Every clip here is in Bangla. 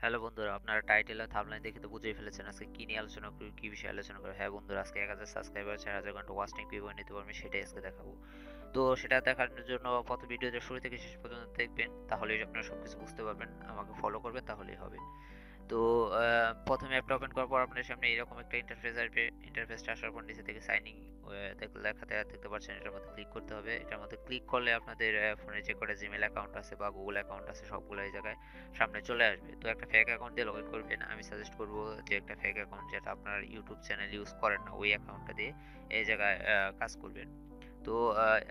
হ্যালো বন্ধুরা, আপনারা টাইটেল আর থাম্বনেল দেখে তো বুঝেই ফেলেছেন আজকে কি নিয়ে আলোচনা করি, কি বিষয়ে আলোচনা করি। হ্যাঁ বন্ধুরা, আজকে 1000 সাবস্ক্রাইবার 4000 ঘন্টা ওয়াচ টাইম কিভাবে নিতে পারবেন সেটাই আজকে দেখাবো। তো সেটা দেখার জন্য প্রথম ভিডিওটা শুরু থেকে শেষ পর্যন্ত দেখবেন, তাহলেই আপনারা সবকিছু বুঝতে পারবেন। আমাকে ফলো করবেন তাহলেই হবে। তো প্রথমে অ্যাপটা ওপেন করার পর আপনার সামনে এরকম একটা ইন্টারফেস আসবে। ইন্টারফেসটা আসার পর নিচে থেকে সাইন ইন লেখাতে দেখতে পাচ্ছেন, এটার মধ্যে ক্লিক করতে হবে। এটার মধ্যে ক্লিক করলে আপনাদের ফোনে যে কটা জিমেল অ্যাকাউন্ট আছে বা গুগল অ্যাকাউন্ট আছে সবগুলো এই জায়গায় সামনে চলে আসবে। তো একটা ফেক অ্যাকাউন্ট দিয়ে লগ ইন করবেন। আমি সাজেস্ট করব যে একটা ফেক অ্যাকাউন্ট যেটা আপনার ইউটিউব চ্যানেল ইউজ করেন না, ওই অ্যাকাউন্টটা দিয়ে এই জায়গায় কাজ করবেন। তো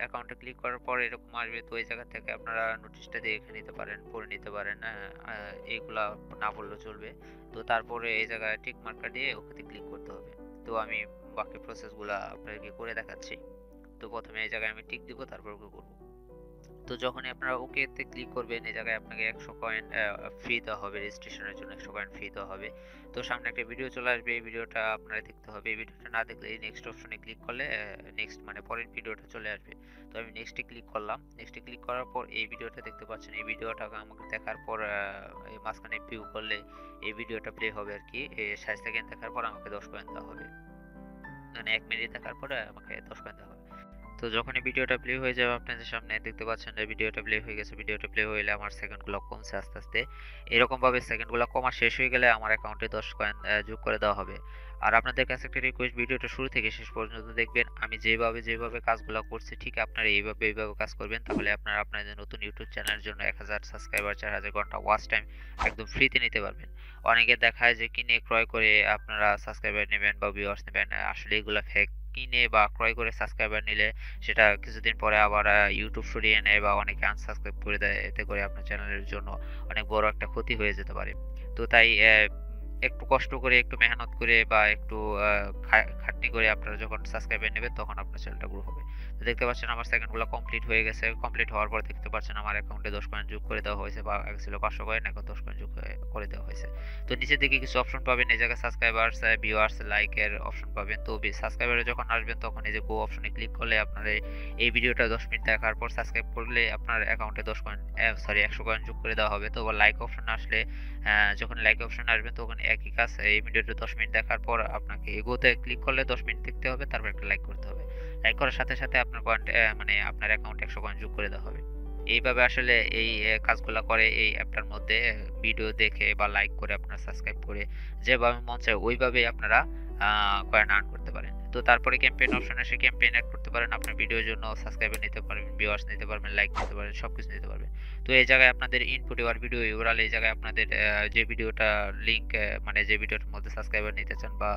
অ্যাকাউন্টে ক্লিক করার পর এরকম আসবে। তো এই জায়গা থেকে আপনারা নোটিশটা দেখে নিতে পারেন, পড়ে নিতে পারেন। এইগুলা না পড়লেও চলবে। তো তারপরে এই জায়গায় টিক মার্কা দিয়ে ওকেতে ক্লিক করতে হবে। তো আমি বাকি প্রসেসগুলা আপনাদেরকে করে দেখাচ্ছি। তো প্রথমে এই জায়গায় আমি টিক দিব, তারপর ওকে করব। তো যখনই আপনারা ওকে তে ক্লিক করবেন, এই জায়গায় আপনাকে 100 কয়েন ফি দেওয়া হবে, রেজিস্ট্রেশনের জন্য 100 কয়েন ফি দেওয়া হবে। তো সামনে একটা ভিডিও চলে আসবে, এই ভিডিওটা আপনারা দেখতে হবে। এই ভিডিওটা না দেখলে এই নেক্সট অপশনে ক্লিক করলে নেক্সট মানে পরের ভিডিওটা চলে আসবে। তো আমি নেক্সটে ক্লিক করলাম। নেক্সটে ক্লিক করার পর এই ভিডিওটা দেখতে পাচ্ছেন। এই ভিডিওটা আমাকে দেখার পর এই মাঝখানে ভিউ করলে এই ভিডিওটা প্লে হবে আর কি। 60 সেকেন্ড দেখার পর আমাকে 10 কয়েন দেওয়া হবে। মানে 1 মিনিট দেখার পরে আমাকে 10 কয়েন দেওয়া হবে। তো যখনই ভিডিওটা প্লে হয়ে যাবে আপনাদের সামনে দেখতে পাচ্ছেন যে ভিডিওটা প্লে হয়ে গেছে। ভিডিওটা প্লে হইলে আমার সেকেন্ডগুলো কমছে আস্তে আস্তে। এরকম ভাবে সেকেন্ডগুলো কমা শেষ হয়ে গেলে আমার অ্যাকাউন্টে 10 কয়েন যোগ করে দেওয়া হবে। আর আপনাদের কাছে একটা রিকোয়েস্ট, ভিডিওটা শুরু থেকে শেষ পর্যন্ত দেখবেন। আমি যেভাবে কাজগুলো করছি ঠিক আপনারা এইভাবে কাজ করবেন, তাহলে আপনারা আপনাদের নতুন ইউটিউব চ্যানেলের জন্য 1000 সাবস্ক্রাইবার 4000 ঘন্টা ওয়াচ টাইম একদম ফ্রিতে নিতে পারবেন। অনেকে দেখায় যে কিনে ক্রয় করে আপনারা সাবস্ক্রাইবার নেবেন বা ভিউয়ার্স নেবেন, আসলে এগুলো ফেক। কিনে বা ক্রয় করে সাবস্ক্রাইবার নিলে সেটা কিছুদিন পরে আবার ইউটিউব সরিয়ে নেয় বা অনেকে আনসাবস্ক্রাইব করে দেয়। এতে করে আপনার চ্যানেলের জন্য অনেক বড় একটা ক্ষতি হয়ে যেতে পারে। তো তাই একটু কষ্ট করে, একটু মেহনত করে বা একটু খাটনি করে আপনারা যখন সাবস্ক্রাইবার নেবেন তখন আপনার চ্যানেলটা গ্রো হবে। তো দেখতে পাচ্ছেন আমার সেকেন্ডগুলো কমপ্লিট হয়ে গেছে। কমপ্লিট হওয়ার পর দেখতে পাচ্ছেন আমার অ্যাকাউন্টে 10 কয়েন যোগ করে দেওয়া হয়েছে, বা আগে ছিল 500 কয়েন, এখন 10 কয়েন যোগ করে দেওয়া হয়েছে। তো নিচের দিকে কিছু অপশন পাবেন, এই জায়গায় সাবস্ক্রাইবার্স, ভিউয়ার্স, লাইকের অপশন পাবেন। তো সাবস্ক্রাইবারে যখন আসবেন তখন এই যে গো অপশনে ক্লিক করলে আপনার এই ভিডিওটা 10 মিনিট দেখার পর সাবস্ক্রাইব করলে আপনার অ্যাকাউন্টে 10 কয়েন, সরি 100 কয়েন যোগ করে দেওয়া হবে। তো লাইক অপশন আসলে যখন লাইক অপশন আসবে তখন একই কাজ, এই ভিডিওটা 10 মিনিট দেখার পর আপনাকে এগোতে ক্লিক করলে 10 মিনিট দেখতে হবে, তারপর একটা লাইক করতে হবে। লাইক করার সাথে সাথে আপনার পয়েন্ট মানে আপনার অ্যাকাউন্টে 100 কয়েন যোগ করে দেওয়া হবে। এইভাবে আসলে এই কাজগুলা করে এই অ্যাপটার মধ্যে। ভিডিও দেখে বা লাইক করে আপনারা সাবস্ক্রাইব করে যেভাবে মন চায় ওইভাবেই আপনারা কয়েন আর্ন করতে পারেন। তো তারপরে ক্যাম্পেইন অপশন আসে, ক্যাম্পেইন এড করতে পারেন। আপনার ভিডিওর জন্য সাবস্ক্রাইবার নিতে পারবেন, ভিউয়ার্স নিতে পারবেন, লাইক নিতে পারবেন, সবকিছু নিতে পারবেন। তো এই জায়গায় আপনাদের ইনপুট ইউর ভিডিও ইউরাল, এই জায়গায় আপনাদের যে ভিডিওটা লিংক মানে যে ভিডিওটার মধ্যে সাবস্ক্রাইবার নিতে চান বা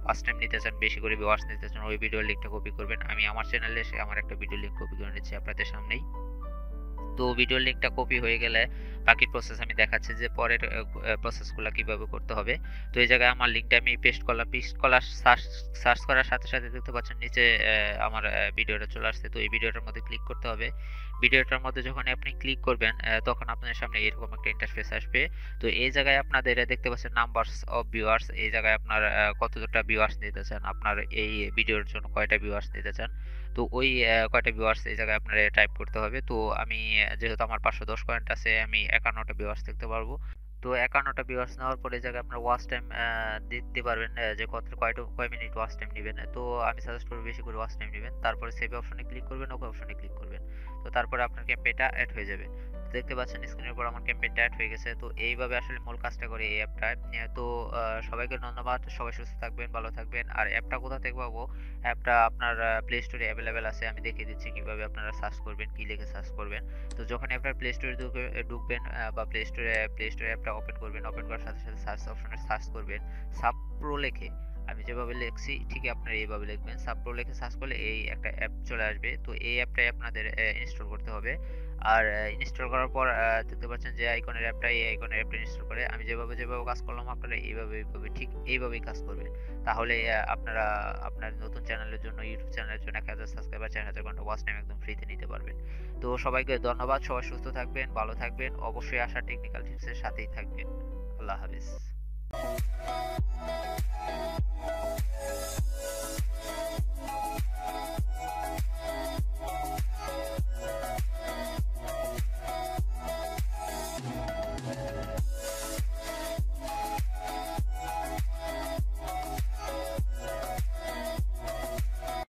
ওয়াচ টাইম নিতে চান, বেশি করে ভিউয়ার্স নিতে চান, ওই ভিডিওর লিংকটা কপি করবেন। আমি আমার চ্যানেলে এসে আমার একটা ভিডিও লিংক কপি করে নিচ্ছি আপনাদের সামনেই। তো ভিডিওর লিংকটা কপি হয়ে গেলে বাকি প্রসেস আমি দেখাচ্ছি যে পরের প্রসেসগুলো কিভাবে করতে হবে। তো এই জায়গায় আমার লিংকটা আমি পেস্ট করলাম। পেস্ট করার সার্চ করার সাথে সাথে দেখতে পাচ্ছেন নিচে আমার ভিডিওটা চলে আসছে। তো এই ভিডিওটার মধ্যে ক্লিক করতে হবে। ভিডিওটার মধ্যে যখন আপনি ক্লিক করবেন তখন আপনার সামনে এরকম একটা ইন্টারফেস আসবে। তো এই জায়গায় আপনাদের দেখতে পাচ্ছেন নাম্বারস অফ ভিউয়ার্স, এই জায়গায় আপনার কতটা ভিউয়ার্স নিতে চান, আপনার এই ভিডিওর জন্য কয়টা ভিউয়ার্স নিতে চান। তো ওই কয়টা ভিউয়ার্স এই জায়গায় আপনার টাইপ করতে হবে। তো আমি যেহেতু আমার 510 পয়েন্ট আছে, আমি 51টা ভিউয়ার্স দেখতে পারবো। তো 51টা ভিউয়ার্স নেওয়ার পরে এই জায়গায় আপনার ওয়াচ টাইম দিতে পারবেন, যে কয় মিনিট ওয়াচ টাইম নেবেন। তো আমি সাজেস্ট করব বেশি করে ওয়াচ টাইম নেবেন। তারপরে সেভ অপশনে ক্লিক করবেন, ওকে অপশনে ক্লিক করবেন। তো তারপরে আপনার ক্যাম্পেইনটা অ্যাড হয়ে যাবে। দেখতে পাচ্ছেন স্ক্রিনের উপর আমার ক্যাম্পেইনটা অ্যাড হয়ে গেছে। তো এইভাবে আসলে মূল কাজটা করে এই অ্যাপটায়। তো সবাইকে ধন্যবাদ, সবাই সুস্থ থাকবেন, ভালো থাকবেন। আর অ্যাপটা কোথা থেকে পাবো? অ্যাপটা আপনার প্লে স্টোরে অ্যাভেলেবেল আছে। আমি দেখিয়ে দিচ্ছি কিভাবে আপনারা সার্চ করবেন, কি লিখে সার্চ করবেন। তো যখন আপনার প্লে স্টোরে ঢুকবেন বা প্লে স্টোরে অ্যাপটা ওপেন করবেন, ওপেন করার সাথে সাথে সার্চ অপশনে সার্চ করবেন সাব প্রো লিখে। আমি যেভাবে লিখছি ঠিক আপনারা এইভাবে লিখবেন। সাব প্রো লিখে সার্চ করলে এই একটা অ্যাপ চলে আসবে। তো এই অ্যাপটাই আপনাদের ইনস্টল করতে হবে। আর ইনস্টল করার পর দেখতে পাচ্ছেন যে আইকনের অ্যাপটা, এই আইকনের অ্যাপটা ইনস্টল করে আমি যেভাবে কাজ করলাম আপনারা এইভাবে ঠিক এইভাবেই কাজ করবেন। তাহলে আপনারা আপনার নতুন চ্যানেলের জন্য, ইউটিউব চ্যানেলের জন্য 1000 সাবস্ক্রাইবার 4000 ঘন্টা ওয়াচ টাইম একদম ফ্রিতে নিতে পারবেন। তো সবাইকে ধন্যবাদ, সবাই সুস্থ থাকবেন, ভালো থাকবেন, অবশ্যই আশা টেকনিক্যাল টিপসের সাথেই থাকবেন। আল্লাহ হাফেজ।